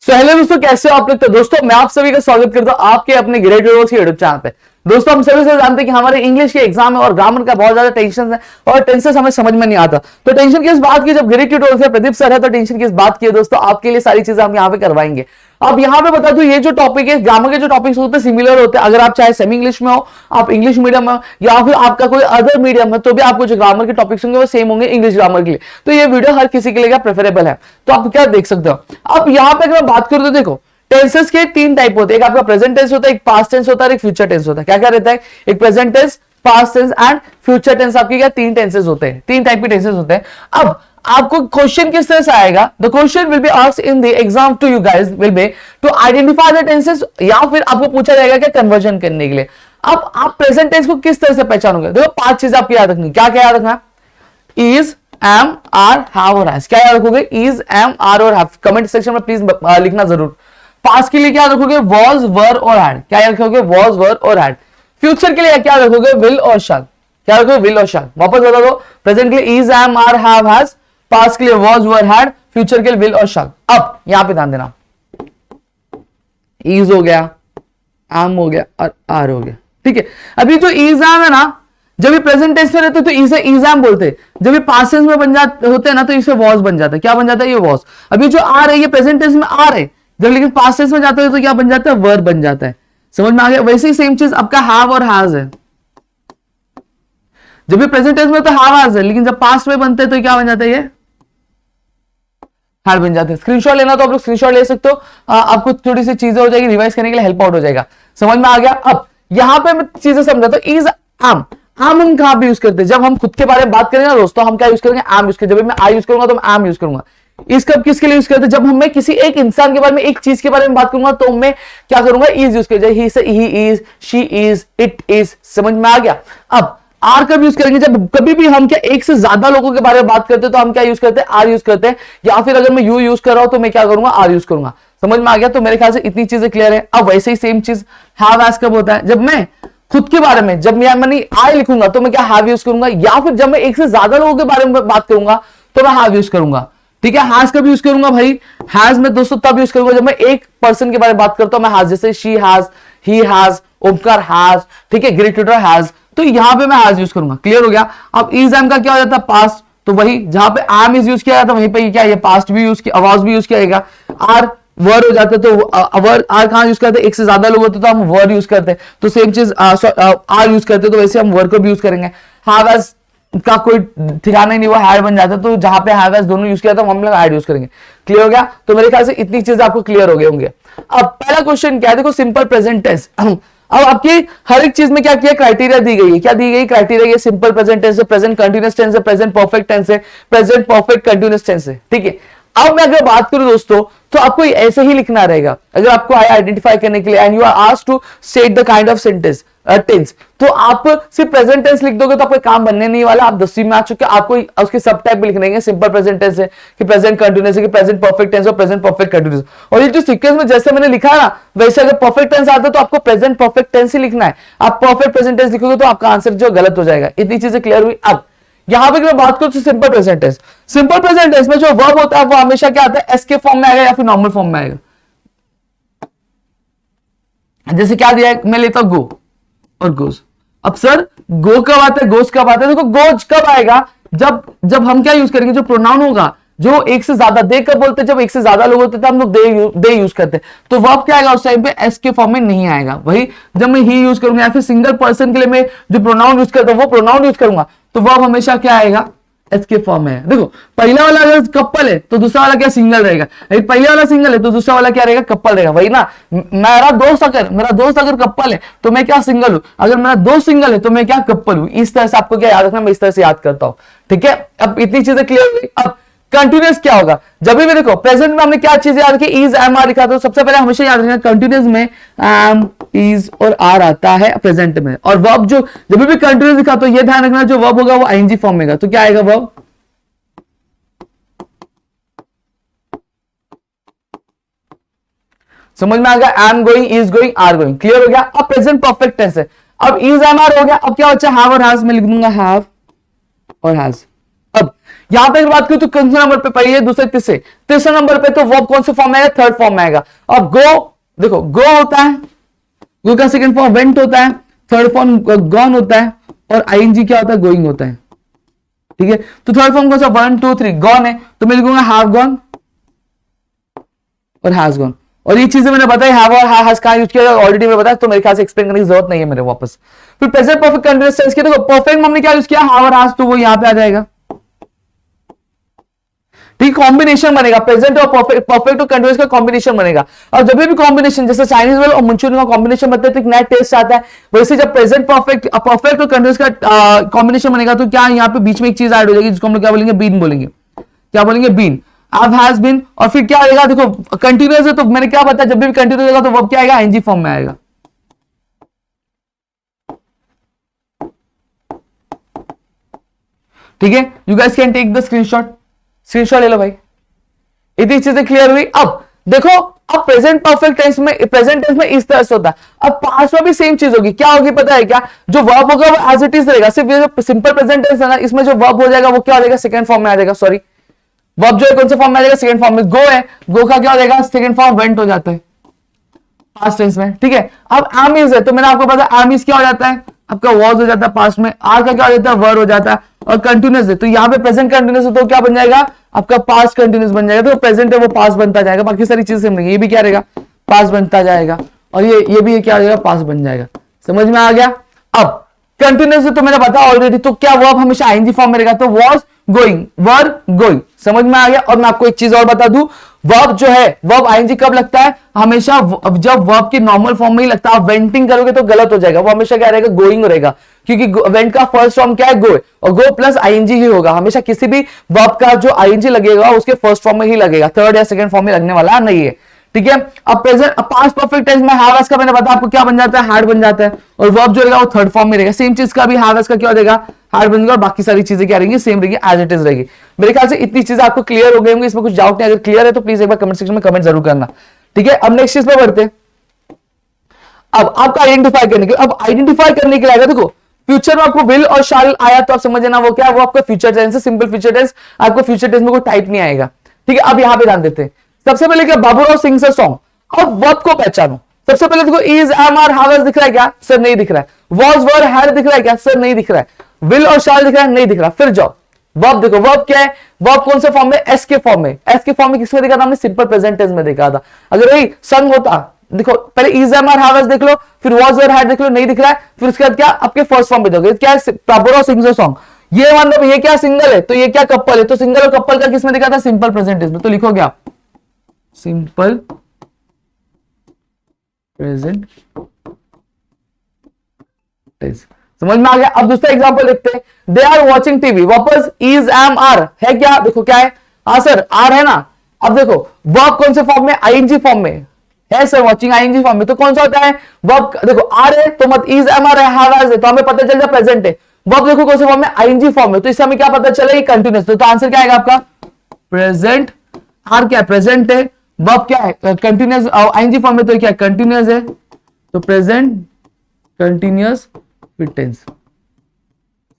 So hello दोस्तों, कैसे हो आप लोग। तो दोस्तों मैं आप सभी का स्वागत करता हूं आपके अपने ग्रेट यूट्यूब चैनल पे। दोस्तों हम सभी से जानते हैं कि हमारे इंग्लिश के एग्जाम है और ग्रामर का बहुत ज्यादा टेंशन है और टेंशन हमें समझ में नहीं आता। तो टेंशन किस बात की, जब ग्रेट ट्यूटोरियल से प्रदीप सर है तो टेंशन किस बात की है दोस्तों, आपके लिए सारी चीजें हम यहाँ पे करवाएंगे। अब यहाँ पे बता दूं, ये जो टॉपिक है ग्रामर के जो टॉपिक्स होते हैं सिमिलर होते हैं। अगर आप चाहे सेमी इंग्लिश में हो, आप इंग्लिश मीडियम में हो या फिर आपका कोई अदर मीडियम है, तो भी आपको जो ग्रामर के टॉपिक्स होंगे वो सेम होंगे इंग्लिश ग्रामर के लिए। तो ये वीडियो हर किसी के लिए प्रेफरेबल है, तो आप क्या देख सकते हो। अब यहाँ पे अगर मैं बात करूं तो देखो, टेंसेस के तीन टाइप होते हैं। एक आपका प्रेजेंट टेंस होता है, एक पास्ट टेंस होता है, एक फ्यूचर टेंस होता है। क्या क्या रहता है, एक present tense, past tense and future tense. आपके क्या तीन टेंसेस होते हैं, तीन टाइप के टेंसेस होते हैं। अब आपको क्वेश्चन किस तरह से आएगा, the question will be asked in the exam to you guys will be to identify the tenses, या फिर आपको पूछा जाएगा कि कन्वर्जन करने के लिए। अब आप प्रेजेंट टेंस को किस तरह से पहचानोगे, देखो पांच चीजें आपको याद रखनी। क्या क्या याद रखना, इज, एम, आर, हैव और हैज। क्या याद रखोगे, इज, एम, आर और हैव। कमेंट सेक्शन में प्लीज लिखना जरूर। पास्ट के लिए क्या रखोगे, वॉज, वर और हैड। क्या रखोगे, वॉज, वर और हैड। फ्यूचर के लिए क्या रखोगे, विल और शैल। क्या रखोगे, विल और शैल। वापस बता दो, प्रेजेंट के लिए is, am, are, have, has. Past के लिए वॉज, वर, हैड। फ्यूचर के लिए विल और शैल। अब यहां पे ध्यान देना, इज हो गया, एम हो गया और आर हो गया। ठीक है, अभी जो इज, एम है ना, जब ये प्रेजेंट टेंस में रहते तो इसे इज, एम बोलते। जब ये पास्ट टेंस में बन जाते होते हैं ना, तो इसे वॉज बन जाता है। क्या बन जाता है, ये वॉज। अभी जो आर है ये प्रेजेंट टेंस में आर है, जब लेकिन पास्ट टेंस में जाते हैं तो क्या बन जाता है, वर्ब बन जाता है। समझ में आ गया। वैसे ही सेम चीज आपका हैव और हैज है। जब भी प्रेजेंट टेंस में तो हैव हैज है, लेकिन जब पास्ट में बनते हैं तो क्या बन जाता है, ये हैड बन जाते हैं। स्क्रीनशॉट लेना तो आप लोग स्क्रीनशॉट ले सकते हो, आपको थोड़ी सी चीजें हो जाएगी, रिवाइज करने के लिए हेल्प आउट हो जाएगा। समझ में आ गया। अब यहां पे मैं चीजें समझाता हूं। इज, एम, हम कहां पे यूज करते हैं, जब हम खुद के बारे में बात करेंगे ना दोस्तों, हम क्या यूज करेंगे, एम यूज करेंगे। जब मैं आई यूज करूंगा तो मैं एम यूज करूंगा। इस कब किसके लिए यूज करते हैं, जब मैं किसी एक इंसान के बारे में, एक चीज के बारे में बात करूंगा तो मैं क्या करूंगा, इज यूज करूंगा। ही से he is, she is, it is. समझ में आ गया। अब आर कब यूज करेंगे, जब कभी भी हम क्या एक से ज्यादा लोगों के बारे में बात करते हैं तो हम क्या यूज करते हैं, आर यूज करते हैं। या फिर अगर मैं यू यूज कर रहा हूं तो मैं क्या करूंगा, आर यूज करूंगा। समझ में आ गया। तो मेरे ख्याल से इतनी चीजें क्लियर है। अब वैसे ही सेम चीज हैव हैज कब होता है, जब मैं खुद के बारे में, जब मैंने आई लिखूंगा तो मैं क्या हैव यूज करूंगा। या फिर जब मैं एक से ज्यादा लोगों के बारे में बात करूंगा तो मैं हैव यूज करूंगा। ठीक है, हैज कब यूज करूंगा भाई, हैज में दोस्तों तब यूज करूंगा जब मैं एक पर्सन के बारे में बात करता हूं मैं हैज। जैसे she has, he has, Omkar has, ठीक है, ग्रेट ट्यूटर हैज। तो यहां पे मैं हैज यूज करूंगा। क्लियर हो गया। अब इज, एम का क्या हो जाता है, पास्ट। तो वही जहां पे एम इज यूज किया जाता है वहीं पे क्या, ये पास्ट भी यूज किया, आवाज भी यूज किया जाएगा। आर वर्ड हो जाते तो वर्ड आर कहां यूज करते, एक से ज्यादा लोग होते तो हम वर्ड यूज करते। तो सेम चीज आर यूज करते तो वैसे हम वर्ड को भी यूज करेंगे। हैव हैज का कोई ठिकाना ही नहीं, वो हैड बन जाता है। तो जहां पे हैव हैज दोनों यूज किया था हम लोग हैड यूज करेंगे। क्लियर हो गया। तो मेरे ख्याल से इतनी चीजें आपको क्लियर हो गए होंगे। अब पहला क्वेश्चन क्या है, देखो सिंपल प्रेजेंट टेंस। अब आपकी हर एक चीज में क्या किया, क्राइटेरिया दी गई है। क्या दी गई क्राइटेरिया, ये सिंपल प्रेजेंट टेंस है, प्रेजेंट कंटीन्यूअस टेंस है, प्रेजेंट परफेक्ट टेंस है, प्रेजेंट परफेक्ट कंटीन्यूअस टेंस है। ठीक है। अब मैं अगर बात करूं दोस्तों तो आपको ऐसे ही लिखना रहेगा अगर आपको आइडेंटिफाई करने के लिए। And you are asked to state the kind of sentence tense, तो आप सिर्फ प्रेजेंट टेंस लिख दोगे तो आपका काम बनने नहीं वाला। आप 10वीं में आ चुके, आपको उसके सब टाइप में लिखने हैं। सिंपल प्रेजेंट टेंस है कि प्रेजेंट कंटीन्यूअस है कि प्रेजेंट परफेक्ट टेंस और प्रेजेंट परफेक्ट कंटीन्यूअस। और ये जो सीक्वेंस में जैसे मैंने लिखा है ना, वैसे अगर परफेक्ट टेंस आता है तो आपको प्रेजेंट परफेक्ट टेंस ही लिखना है। आप परफेक्ट प्रेजेंट टेंस लिखोगे तो आपका आंसर जो गलत हो जाएगा। इतनी चीजें क्लियर हुई। अब यहां पे मैं बात करूं तो simple present tense, simple present tense में जो वर्ब होता है वो हमेशा क्या आता है, एस के फॉर्म में आएगा या फिर नॉर्मल फॉर्म में आएगा। जैसे क्या दिया है, मैं लेता हूं गो और गोज। अब सर गो कब आता है, गोज कब आता है, देखो गोज कब आएगा, जब हम क्या यूज करेंगे, जो प्रोनाउन होगा, जो एक से ज्यादा, दे कब बोलते हैं, जब एक से ज्यादा लोग होते थे हम लोग दे यूज करते। तो वर्ब क्या आएगा उस टाइम पे, एस के फॉर्म में नहीं आएगा। वही जब मैं ही यूज करूंगा या फिर सिंगल पर्सन के लिए मैं जो प्रोनाउन यूज करता हूं वो प्रोनाउन यूज करूंगा तो वर्ब हमेशा क्या आएगा, एस के फॉर्म में है। देखो पहला वाला अगर कपल है तो दूसरा वाला क्या सिंगल रहेगा, पहले वाला सिंगल है तो दूसरा वाला क्या रहेगा, कपल रहेगा। वही ना, मेरा दोस्त अगर कपल है तो मैं क्या सिंगल हूं, अगर मेरा दोस्त सिंगल है तो मैं क्या कपल हूं। इस तरह से आपको क्या याद रखना, मैं इस तरह से याद करता हूं। ठीक है, अब इतनी चीजें क्लियर हुई। अब कंटिन्यूअस क्या होगा, जब भी देखो प्रेजेंट में हमने क्या चीजें याद रखी, इज, एम, आर लिखा था। तो सबसे पहले हमेशा याद रखना कंटिन्यूअस में एम, इज और आर आता है प्रेजेंट में। और वर्ब जो जब भी कंटिन्यूअस लिखा तो ये ध्यान रखना जो वर्ब होगा वो आईएनजी फॉर्म में होगा। तो क्या आएगा वर्ब, समझ में आ गया, am going, is going, are going. Clear हो गया। अब प्रेजेंट परफेक्ट टेंस है। अब इज, एम, आर हो गया। अब क्या बच्चा, हैव और हैज में लिख दूंगा हैव और हैज। अब यहां पे अगर बात करूं तो कौन से नंबर पे, पहले, दूसरे, तीसरे नंबर पे तो वर्ब कौन से फॉर्म में आएगा, थर्ड फॉर्म में आएगा। अब गो, देखो गो होता है, गो का सेकंड फॉर्म वेंट होता है, थर्ड फॉर्म गॉन होता है, और आईएनजी क्या होता है, गोइंग होता है। ठीक है, तो थर्ड फॉर्म कौन सा, 1 2 3 गॉन है, तो मैं लिखूंगा हैव गॉन और हैज गॉन। और ये चीजें मैंने बताई, हैव और हैज कहां यूज किया ऑलरेडी मैं बताया, तो मेरे ख्याल से एक्सप्लेन करने की जरूरत नहीं है मेरे वापस। फिर प्रेजेंट परफेक्ट कंटीन्यूअस टेंस की, देखो परफेक्ट में हमने क्या यूज किया, हैव और हैज, तो वो यहां पे आ जाएगा। ठीक, कॉम्बिनेशन बनेगा, प्रेजेंट और परफेक्ट, परफेक्ट और कंटीन्यूअस का कॉम्बिनेशन बनेगा। और जब भी कॉम्बिनेशन, जैसे चाइनीज वेल और मंचूरियन का कॉम्बिनेशन बनता है तो एक नया टेस्ट आता है, वैसे जब प्रेजेंट परफेक्ट और कंटीन्यूअस का कॉम्बिनेशन बनेगा तो क्या यहाँ पे बीच में एक चीज ऐड हो जाएगी जिसको हम लोग क्या बोलेंगे, बीन बोलेंगे। क्या बोलेंगे, बीन, हैव हैज बीन। और फिर क्या आएगा, देखो कंटीन्यूअस है तो मैंने क्या बताया, जब भी कंटीन्यूअस होगा तो वर्ब क्या आएगा, आईएनजी फॉर्म में आएगा। ठीक है, you guys can take the screenshot, screenshot ले लो भाई। इतनी चीजें क्लियर हुई। अब देखो, अब प्रेजेंट परफेक्ट टेंस में, प्रेजेंट टेंस में इस तरह से होता है। अब पास्ट में भी सेम चीज होगी, क्या होगी पता है क्या, जो वर्ब होगा वो एज इट इज रहेगा, सिर्फ ये जो सिंपल प्रेजेंट टेंस है ना, इसमें जो वर्ब हो जाएगा वो क्या हो जाएगा, सेकंड फॉर्म में आ जाएगा। सॉरी, वर्ब जो है कौन से फॉर्म में आ जाएगा, सेकंड फॉर्म में। गो है, गो का क्या हो जाएगा, सेकंड फॉर्म वेंट हो जाता है पास्ट टेंस में। ठीक है, अब एम इज है तो मैंने आपको पता, एम इज क्या हो जाता है आपका, वॉज हो जाता है पास्ट में। आर का क्या हो जाता है, वर हो जाता है। और कंटिन्यूअस है तो यहाँ पे प्रेजेंट कंटिन्यूअस है तो क्या बन जाएगा आपका, पास्ट कंटिन्यूअस बन जाएगा। तो प्रेजेंट है वो पास्ट बनता जाएगा, बाकी सारी चीजें सेम रहेंगी। ये भी क्या रहेगा, पास्ट बनता जाएगा, और ये भी क्या हो जाएगा, पास्ट बन जाएगा। समझ में आ गया। अब कंटिन्यूअस तो मैंने बताया ऑलरेडी, तो क्या वर्ब हमेशा आईएनजी फॉर्म में रहेगा, तो वॉज गोइंग, वर गोइंग। समझ में आ गया। और मैं आपको एक चीज और बता दूं, वर्ब जो है, वर्ब आईएनजी कब लगता है, हमेशा जब वर्ब की नॉर्मल फॉर्म में ही लगता है। आप वेंटिंग करोगे तो गलत हो जाएगा, वो हमेशा क्या रहेगा, गोइंग रहेगा, क्योंकि वेंट का फर्स्ट फॉर्म क्या है, गो है, और गो प्लस आईएनजी ही होगा हमेशा। किसी भी वर्ब का जो आईएनजी लगेगा उसके फर्स्ट फॉर्म में ही लगेगा, थर्ड या सेकंड फॉर्म में लगने वाला नहीं है। ठीक है, अब प्रेजेंट, पास्ट परफेक्ट टेंस में हैव हैज का मैंने बताया आपको क्या बन जाता है, हैड बन जाता है, और वर्ब जो रहेगा वो थर्ड फॉर्म में रहेगा। सेम चीज का भी हैव हैज का क्या हो जाएगा, हैड बन जाएगा, और बाकी सारी चीजें क्या रहेंगी, सेम रहेगी, एज इट इज रहेगी। मेरे ख्याल से इतनी चीजें आपको क्लियर हो गई होंगी, इसमें कुछ डाउट नहीं। अगर क्लियर है तो प्लीज एक बार कमेंट सेक्शन में कमेंट जरूर करना। ठीक है, अब नेक्स्ट चीज पे बढ़ते हैं। अब आपका आइडेंटिफाई करने के, अब आइडेंटिफाई करने के लिए देखो, फ्यूचर में आपको विल और शाल आया तो आप समझ लेना वो क्या, वो आपका फ्यूचर टेंस है, सिंपल फ्यूचर टेंस। आपको फ्यूचर टेंस में कोई टाइप नहीं आएगा। ठीक है, अब यहां पे ध्यान देते हैं। सबसे पहले क्या, बाबूराव सिंग्स अ सॉन्ग। अब वर्ब को पहचानो। सबसे पहले देखो, इज, एम, आर, हैव दिख रहा है क्या, सर नहीं दिख रहा है। वॉज, वर, हैड दिख रहा है क्या, सर नहीं दिख रहा है। विल और शाल दिख रहा है, नहीं दिख रहा। फिर जाओ वर्ब देखो, वर्ब क्या है, वर्ब कौन से फॉर्म में, एस के फॉर्म में। एस के फॉर्म में किसमें देखा था हमने, सिंपल प्रेजेंट टेंस में देखा था। अगर वही संग होता, देखो पहले इज, एम, आर, हैव देख लो, फिर वॉज, वर, हैड देख लो, नहीं दिख रहा है। फिर उसके बाद क्या, आपके फर्स्ट फॉर्म पे देखो, क्या है, बाबूराव सिंग्स अ सॉन्ग। ये मतलब ये क्या सिंगल है, तो ये क्या कपल है, तो सिंगल और कपल का किसमें दिखा था, सिंपल प्रेजेंट टेंस में। तो लिखोगे आप सिंपल प्रेजेंट टेंस। समझ में आ गया। अब दूसरा एग्जांपल देखते हैं, दे आर वॉचिंग टीवी। वापस इज, एम, आर है क्या, देखो क्या है, हाँ सर आर है ना। अब देखो वर्ब कौन से फॉर्म में, आईएनजी फॉर्म में है सर, वॉचिंग आईएनजी फॉर्म में। तो कौन सा होता है वर्ब, देखो आर है तो मत इज, एम, आर है, हैव हैज है, तो हमें पता चल जाए प्रेजेंट है। वर्ब देखो कौन से फॉर्म में, आईएनजी फॉर्म में, तो इससे हमें क्या पता चलेगा, कंटिन्यूअस। तो आंसर क्या आएगा आपका, प्रेजेंट। आर क्या है, प्रेजेंट है। वर्ब क्या है, कंटिन्यूअस, आईएनजी फॉर्म में, तो क्या कंटिन्यूअस है, तो प्रेजेंट कंटिन्यूअस फिर टेंस।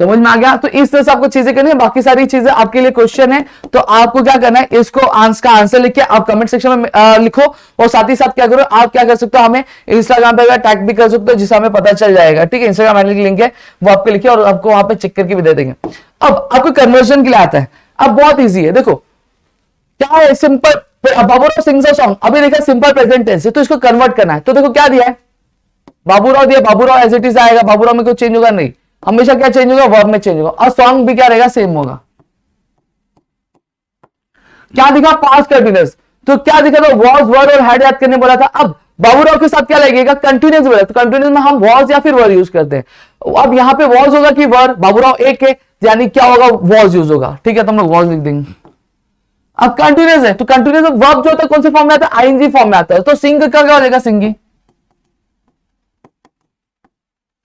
समझ में आ गया। तो इस तरह से आपको चीजें करनी है, बाकी सारी चीजें आपके लिए क्वेश्चन है, तो आपको क्या करना है, इसको का आंसर लिख के आप कमेंट सेक्शन में लिखो। और साथ ही साथ क्या करो, आप क्या कर सकते हो, हमें इंस्टाग्राम पे टैग भी कर सकते हो, जिससे हमें पता चल जाएगा। ठीक है, इंस्टाग्राम हैंडल की लिंक है, वो आपको लिखिए और आपको वहां पे चेक करके भी दे देंगे। अब आपको कन्वर्जन के लिए आता है। अब बहुत ईजी है, देखो क्या है, simple Baburao sings a song. अभी देखा सिंपल प्रेजेंट टेंस है, तो इसको कन्वर्ट करना है। तो देखो क्या दिया है, बाबूराव दिया, बाबूराव एज इट इज आएगा, बाबूराव में कुछ चेंज होगा नहीं, हमेशा क्या चेंज होगा, वर्ब में चेंज होगा। और सॉन्ग भी क्या रहेगा, सेम होगा। क्या दिखा, पास्ट कंटिन्यूअस। तो क्या दिखा था, वॉज, वर और हैड याद करने बोला था। अब बाबूराव के साथ क्या लगेगा, कंटिन्यूअस बोला, तो कंटिन्यूअस में हम वॉज या फिर वर यूज करते हैं। अब यहां पे वॉज होगा कि वर, बाबूराव एक है यानी क्या होगा, वॉज यूज होगा। ठीक है, तो हम लोग वॉज लिख देंगे। अब कंटिन्यूअस है तो कंटिन्यूअस वर्ब जो होता है कौन से फॉर्म में आता है, आईएनजी फॉर्म में आता है। तो सिंग का क्या हो जाएगा, सिंगिंग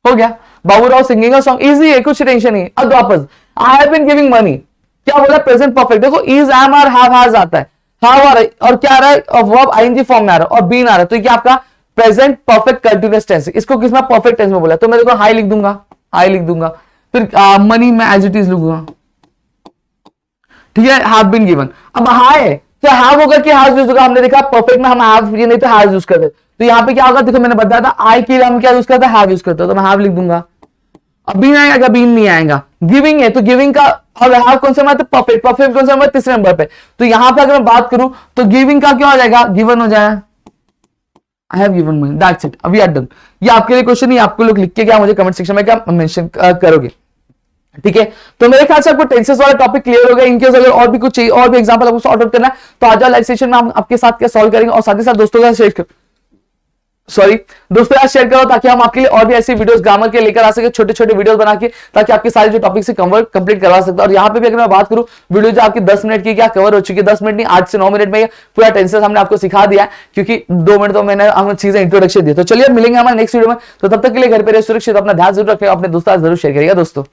हो गया। बाबूराव सिंगिंग सॉन्ग, इजी है, कुछ टेंशन नहीं। अब वापस, I have been giving money, क्या बोला, प्रेजेंट परफेक्ट। देखो is, am, are, have has आता है, हैव आ रहा है, और क्या आ रहा है, वर्ब आईएनजी फॉर्म में आ रहा है, और बीन आ रहा है। तो क्या आपका प्रेजेंट परफेक्ट कंटिन्यूअस टेंस है। इसको किसमें, परफेक्ट टेंस में बोला। तो मैं देखो हाई लिख दूंगा, हाई लिख दूंगा। फिर मनी में एज इट इज लिखूंगा। ठीक है, हैव बीन गिवन। अब है तो हैव होगा कि हैज यूज होगा, हमने देखा परफेक्ट में हम हैव ये नहीं तो हैज यूज करते, तो यहाँ पे क्या होगा, देखो मैंने बताया था आई के लिए हम क्या यूज करते हैं, हैव यूज करते हैं, तो मैं हैव लिख दूंगा। अब बीन आएगा क्या, बीन नहीं आएगा। गिविंग है तो गिविंग का अब हैव कौन सा मतलब परफेक्ट, परफेक्ट कौन सा मतलब तीसरे नंबर पे, तो यहां पे अगर मैं बात करूं तो गिविंग का क्या हो जाएगा, गिवन हो जाएगा, I have given money, that's it. अभी डन। ये आपके लिए क्वेश्चन नहीं, आपको लोग लिख के क्या मुझे कमेंट सेक्शन में क्या मेंशन करोगे, ठीक है। तो मेरे ख्याल से आपको टेंसेस वाला टॉपिक क्लियर हो गया। इनकेस अगर और भी कुछ चाहिए, और भी एग्जांपल आपको सॉर्ट आउट करना है तो आ जाओ लाइव सेशन में, हम आपके साथ क्या सॉल्व करेंगे, और साथ ही साथ दोस्तों के साथ शेयर कर दोस्तों यार शेयर करो, ताकि हम आपके लिए और भी ऐसी वीडियोस ग्रामर के लेकर आ सके, छोटे छोटे वीडियोस बना के, ताकि आपके सारे जो टॉपिक से कंप्लीट करवा सकते हैं। और यहाँ पे भी अगर मैं बात करूं, वीडियो जो आपकी 10 मिनट की क्या कवर हो चुकी है, 10 मिनट नहीं 8 से 9 मिनट में पूरा टेंसेस हमने आपको सिखा दिया है, क्योंकि 2 मिनट तो मैंने हम चीजें इंट्रोडक्शन दी। तो चलिए मिलेंगे हमारे नेक्स्ट वीडियो में, तो तब तक के लिए घर पे रहिए सुरक्षित, अपना ध्यान जरूर रखें, अपने दोस्तों जरूर शेयर करिएगा दोस्तों।